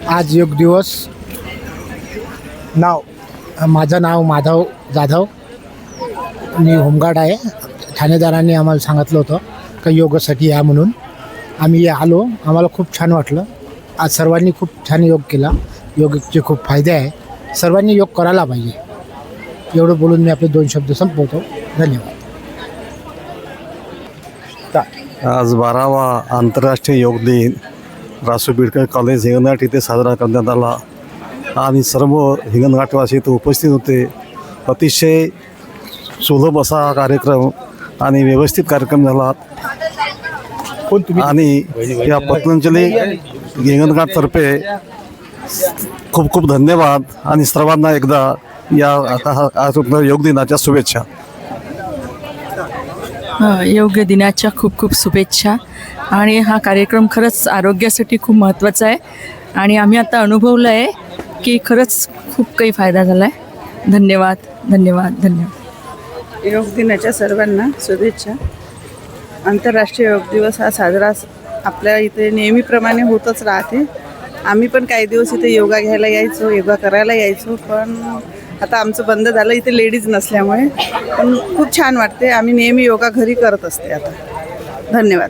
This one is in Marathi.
आज योग दिवस. माझं नाव माधव जाधव. मी होमगार्ड आहे. ठाणेदारांनी आम्हाला सांगितलं होतं का योगासाठी या म्हणून आम्ही आलो. आम्हाला खूप छान वाटलं. आज सर्वांनी खूप छान योग केला. योगचे खूप फायदे आहे. सर्वांनी योग करायला पाहिजे. एवढं बोलून मी आपले 2 शब्द संपवतो. धन्यवाद. आज 12वा आंतरराष्ट्रीय योग दिन रासू बिडकर कॉलेज हिंगणघाट इथे साजरा करण्यात आला आणि सर्व हिंगणघाटवासी इथे उपस्थित होते. अतिशय सुलभ असा कार्यक्रम आणि व्यवस्थित कार्यक्रम झाला आणि या पतंजली हिंगणघाटतर्फे खूप खूप धन्यवाद आणि सर्वांना एकदा या योग दिनाच्या शुभेच्छा. योग दिनाच्या खूप खूप शुभेच्छा. आणि हा कार्यक्रम खरंच आरोग्यासाठी खूप महत्त्वाचा आहे आणि आम्ही आता अनुभवलं आहे की खरंच खूप काही फायदा झाला आहे. धन्यवाद धन्यवाद धन्यवाद. योग दिनाच्या सर्वांना शुभेच्छा. आंतरराष्ट्रीय योग दिवस हा साजरा आपल्या इथे नेहमीप्रमाणे होतच राहते. आम्ही पण काही दिवस इथे योगा घ्यायला यायचो, योगा करायला यायचो, पण आता आमचं बंद झालं इथे लेडीज नसल्यामुळे. पण खूप छान वाटते. आम्ही नेहमी योगा घरी करत असते आता. धन्यवाद.